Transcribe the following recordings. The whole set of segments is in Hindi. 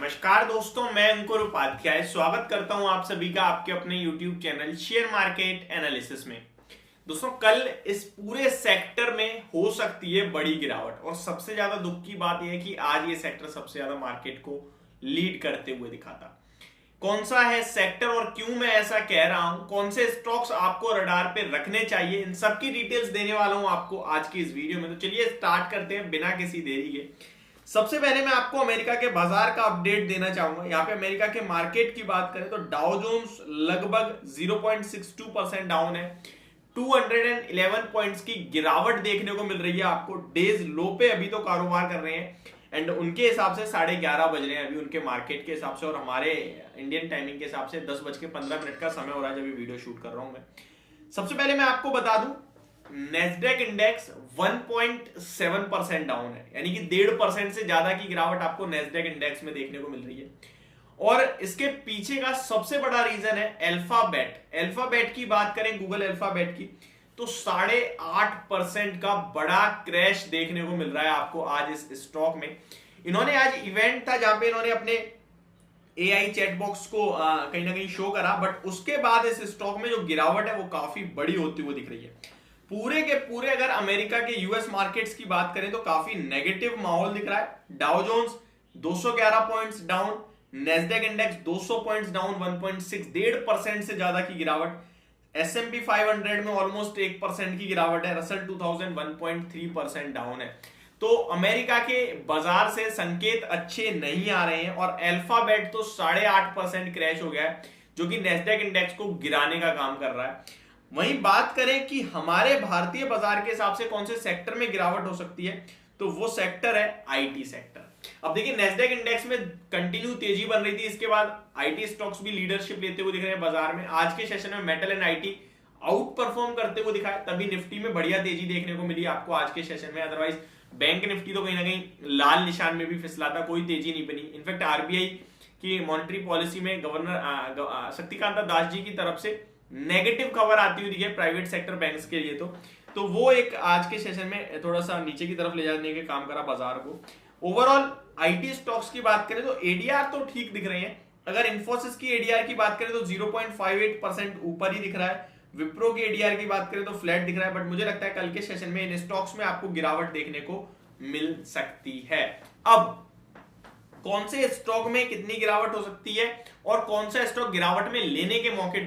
नमस्कार दोस्तों, मैं अंकुर उपाध्याय स्वागत करता हूं आप सभी का आपके अपने YouTube channel share market analysis में। दोस्तों, कल इस पूरे सेक्टर में हो सकती है बड़ी गिरावट और सबसे ज्यादा दुख की बात यह है कि आज ये सेक्टर सबसे ज्यादा मार्केट को लीड करते हुए दिखाता। कौन सा है सेक्टर और क्यों मैं ऐसा कह रहा हूं, कौन से स्टॉक्स आपको रडार पे रखने चाहिए, इन सब की डिटेल्स देने वाला हूं आपको आज की इस वीडियो में। तो चलिए स्टार्ट करते हैं बिना किसी देरी के। सबसे पहले मैं आपको अमेरिका के बाजार का अपडेट देना चाहूंगा। यहाँ पे अमेरिका के मार्केट की बात करें तो डाउ जोन्स लगभग 0.62% डाउन है। 211 पॉइंट्स की गिरावट देखने को मिल रही है आपको। डेज लो पे अभी तो कारोबार कर रहे हैं एंड उनके हिसाब से 11:30 बज रहे हैं अभी उनके मार्केट के हिसाब से, और हमारे इंडियन टाइमिंग के हिसाब से 10:15 का समय हो रहा है जब ये वीडियो शूट कर रहा हूं मैं। सबसे पहले मैं आपको बता दूं, नेस्डेक इंडेक्स 1.7% डाउन है, यानी कि 1.5% से ज्यादा की गिरावट आपको नेस्डेक इंडेक्स में देखने को मिल रही है। और इसके पीछे का सबसे बड़ा रीजन है अल्फाबेट। अल्फाबेट की बात करें, गूगल अल्फाबेट की, तो 8.5% का बड़ा क्रैश देखने को मिल रहा है आपको आज इस स्टॉक में। इन्होंने आज इवेंट था जहां पे इन्होंने अपने AI चैट बॉक्स को कहीं ना कहीं शो करा, बट उसके बाद इस स्टॉक में जो गिरावट है वो काफी बड़ी होती हुई दिख रही है। पूरे के पूरे अगर अमेरिका के यूएस मार्केट्स की बात करें तो काफी नेगेटिव माहौल दिख रहा है। Dow Jones 211 points down, Nasdaq index 200 points down, 1.6% से ज्यादा की गिरावट। S&P 500 में ऑलमोस्ट 1% की गिरावट है। रसल 2000 1.3% डाउन है। तो अमेरिका के बाजार से संकेत अच्छे नहीं आ रहे हैं और अल्फाबेट तो 8.5% क्रैश हो गया है, जो कि नेस्डेक इंडेक्स को गिराने का काम कर रहा है। वहीं बात करें कि हमारे भारतीय बाजार के हिसाब से कौन से सेक्टर में गिरावट हो सकती है, तो वो सेक्टर है आईटी सेक्टर। अब देखिए, नेस्डेक इंडेक्स में कंटिन्यू तेजी बन रही थी, इसके बाद आईटी स्टॉक्स भी लीडरशिप लेते हुए दिख रहे हैं बाजार में। आज के सेशन में metal and IT out perform करते हुए दिखाए, तभी निफ्टी में बढ़िया तेजी देखने को मिली आपको आज के सेशन में। अदरवाइज बैंक निफ्टी तो कहीं ना कहीं लाल निशान में भी फिसला था, कोई तेजी नहीं बनी। इनफैक्ट आरबीआई की मॉनेटरी पॉलिसी में गवर्नर शक्तिकांता दास जी की तरफ से नेगेटिव खबर आती हुई दिखी है प्राइवेट सेक्टर बैंक्स के लिए, तो वो एक आज के सेशन में थोड़ा सा नीचे की तरफ ले जाने के काम करा बाजार को। ओवरऑल आईटी स्टॉक्स की बात करें तो एडीआर तो ठीक दिख रहे हैं। अगर इन्फोसिस की एडीआर की बात करें तो 0.58% ऊपर ही दिख रहा है। विप्रो की एडीआर की बात करें तो फ्लैट दिख रहा है, बट मुझे लगता है कल के सेशन में इन स्टॉक्स में आपको गिरावट देखने को मिल सकती है। अब कौन से स्टॉक में कितनी गिरावट हो सकती है और कौन सा स्टॉक गिरावट में लेने के मौके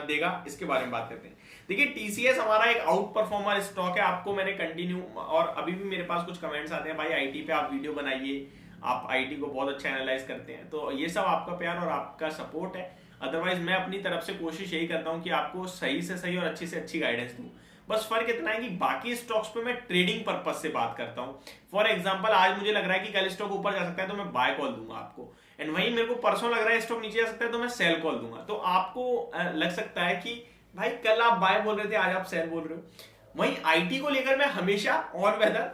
देगा, इसके बारे में बात करते हैं। देखिए, टीसीएस हमारा एक आउट परफॉर्मर स्टॉक है। आपको मैंने कंटिन्यू, और अभी भी मेरे पास कुछ कमेंट्स आते हैं, भाई आईटी पे आप वीडियो बनाइए, आप आईटी को बहुत अच्छा एनालाइज करते हैं। तो ये सब आपका प्यार और आपका सपोर्ट है। अदरवाइज मैं अपनी तरफ से कोशिश यही करता हूं कि आपको सही से सही और अच्छी से अच्छी गाइडेंस दूं। बस फर्क इतना है कि बाकी स्टॉक्स पे मैं ट्रेडिंग पर्पस से बात करता हूं। फॉर एग्जांपल, आज मुझे लग रहा है कि कल स्टॉक ऊपर जा सकता है तो मैं बाय कॉल दूंगा आपको, एंड वहीं मेरे को परसों लग रहा है स्टॉक नीचे जा सकता है तो मैं सेल कॉल दूंगा। तो आपको लग सकता है कि भाई कल आप बाय बोल रहे थे, आज आप सेल बोल रहे हो। वहीं आईटी को लेकर मैं हमेशा ऑन वेदर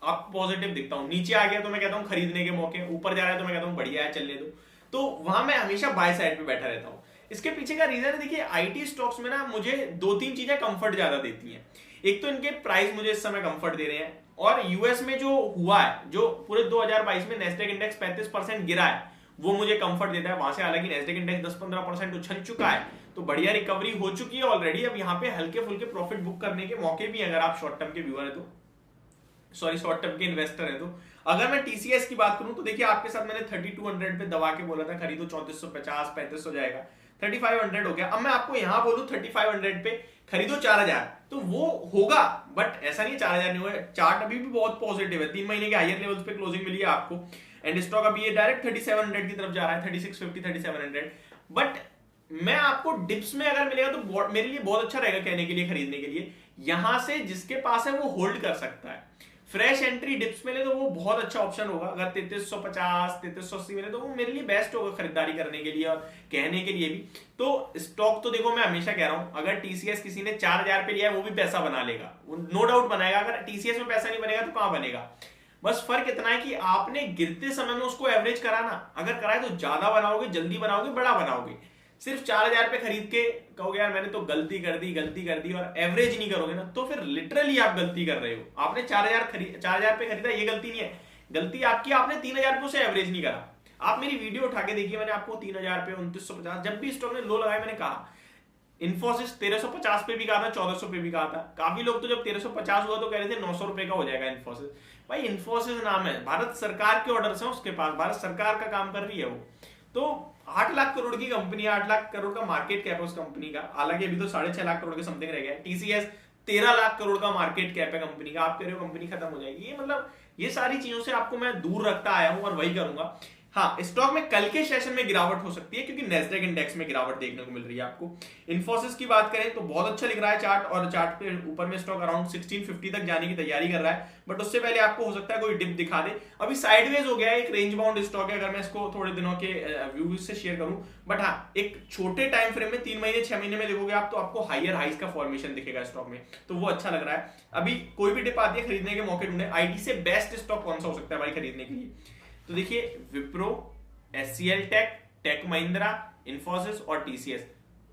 आप पॉजिटिव दिखता हूं। नीचे आ गया तो मैं कहता हूं खरीदने के मौके, ऊपर जा रहा है तो मैं कहता हूं बढ़िया है, चलने दो। तो वहां मैं हमेशा बाय साइड पे बैठा रहता हूं। इसके पीछे का रीजन है, देखिए आईटी स्टॉक्स में ना मुझे 2-3 चीजें कंफर्ट ज्यादा देती हैं। एक तो इनके प्राइस मुझे इस समय कंफर्ट दे रहे हैं, और यूएस में जो हुआ है, जो पूरे 2022 में नेस्डेक इंडेक्स 35% गिरा है, वो मुझे कंफर्ट देता है। वहां से हालांकि नेस्डेक इंडेक्स 10-15% उछल चुका है, तो बढ़िया रिकवरी हो चुकी है ऑलरेडी। अब यहाँ पे हल्के फुल्के प्रॉफिट बुक करने के मौके भी, अगर आप शॉर्ट टर्म के व्यूअर है तो, शॉर्ट टर्म के इन्वेस्टर है तो। अगर मैं टीसीएस की बात करूं तो देखिए, आपके साथ मैंने 3200 पे दबा के बोला था खरीदो, 3450-3500 जाएगा, 3500 हो गया। अब मैं आपको यहां बोलूं 3500 पे खरीदो 4000, तो वो होगा, बट ऐसा नहीं 4000 नहीं होगा। चार्ट अभी भी बहुत पॉजिटिव है, 3 महीने के हायर लेवल्स पे क्लोजिंग मिली है आपको, एंड स्टॉक अभी ये डायरेक्ट 3700 की तरफ जा रहा है, 3650 3700। बट मैं आपको डिप्स में अगर मिलेगा तो मेरे लिए बहुत अच्छा रहेगा कहने के लिए, खरीदने के लिए। यहां से जिसके पास है वो होल्ड कर सकता है। फ्रेश एंट्री डिप्स मिले तो वो बहुत अच्छा ऑप्शन होगा। अगर 3350 3380 मिले तो वो मेरे लिए बेस्ट होगा खरीदारी करने के लिए और कहने के लिए भी। तो स्टॉक तो देखो, मैं हमेशा कह रहा हूं, अगर टीसीएस किसी ने 4000 पे लिया है वो भी पैसा बना लेगा, नो डाउट बनाएगा। अगर टीसीएस में पैसा नहीं बनेगा तो कहां बनेगा। बस फर्क इतना है कि आपने गिरते समय में उसको एवरेज कराना, अगर कराए तो ज्यादा बनाओगे, जल्दी बनाओगे, बड़ा बनाओगे। सिर्फ 4000 पे खरीद के कहोगे यार मैंने तो गलती कर दी और एवरेज नहीं करोगे ना, तो फिर लिटरली आप गलती कर रहे हो। आपने 4000 पे खरीदा, ये गलती नहीं है। गलती आपकी, आपने 3000 पे उसे एवरेज नहीं करा। आप मेरी वीडियो उठा के देखिए, मैंने आपको 3000 पे 2950 जब भी स्टॉक ने लो लगाया मैंने कहा। इन्फोसिस 1350 पे भी कहा था, 1400 पे भी कहा था। काफी लोग तो जब 1350 हुआ तो कह रहे थे 900 रुपए का हो जाएगा इन्फोसिस। भाई इन्फोसिस नाम है, भारत सरकार के ऑर्डर्स हैं उसके पास, भारत सरकार का काम कर रही है वो। तो 8 लाख करोड़ की कंपनी, 8 लाख करोड़ का मार्केट कैप है उस कंपनी का। हालांकि अभी तो 6.5 लाख करोड़ के समथिंग रह गया है। टीसीएस 13 लाख करोड़ का मार्केट कैप है कंपनी का। आप कह रहे हो कंपनी खत्म हो जाएगी, ये मतलब ये सारी चीजों से आपको मैं दूर रखता आया हूं और वही करूंगा। हाँ, स्टॉक में कल के सेशन में गिरावट हो सकती है क्योंकि नेस्डेक इंडेक्स में गिरावट देखने को मिल रही है आपको। इन्फोसिस की बात करें तो बहुत अच्छा लिख रहा है चार्ट, और चार्ट पे ऊपर में स्टॉक अराउंड 1650 तक जाने की तैयारी कर रहा है, बट उससे पहले आपको हो सकता है कोई डिप दिखा दे। अभी साइडवेज हो गया है, एक रेंज बाउंड स्टॉक है अगर मैं इसको थोड़े दिनों के व्यू से शेयर करूं। बट हाँ, एक छोटे टाइम फ्रेम में 3 महीने 6 महीने में देखोगे आप, तो आपको हायर हाइस का फॉर्मेशन दिखेगा स्टॉक में, तो वो अच्छा लग रहा है। अभी कोई भी डिप आती है खरीदने के मौके ढूंढे। आईटी से बेस्ट स्टॉक कौन सा हो सकता है भाई खरीदने के लिए? तो देखिए Wipro, HCL tech, tech Mahindra, Infosys और टीसीएस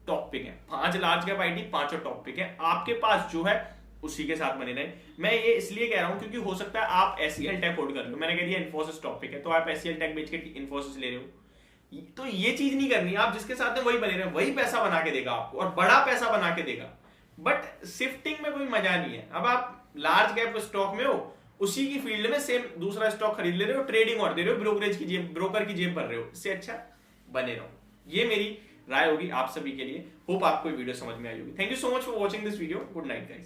टॉप पिक है। 5 लार्ज कैप आईटी, पांचों टॉप पिक है। आपके पास जो है उसी के साथ बने रहे। मैं ये इसलिए कह रहा हूं क्योंकि हो सकता है आप एचसीएल टेक होल्ड कर लो, मैंने कह दिया इन्फोसिस टॉप पिक है तो आप एचसीएल टेक बेच के इन्फोसिस ले रहे हो। तो ये चीज नहीं करनी, आप जिसके साथ में वही बने रहे, वही पैसा बना के देगा आपको और बड़ा पैसा बना के देगा। बट शिफ्टिंग में कोई मजा नहीं है। अब आप लार्ज कैप स्टॉक में हो, उसी की फील्ड में सेम दूसरा स्टॉक खरीद ले रहे हो, ट्रेडिंग और दे रहे हो, ब्रोकरेज की जेब, ब्रोकर की जेब भर रहे हो, इससे अच्छा बने रहो। ये मेरी राय होगी आप सभी के लिए। होप आपको वीडियो समझ में आई होगी। Thank you so much for watching this video. Good night guys.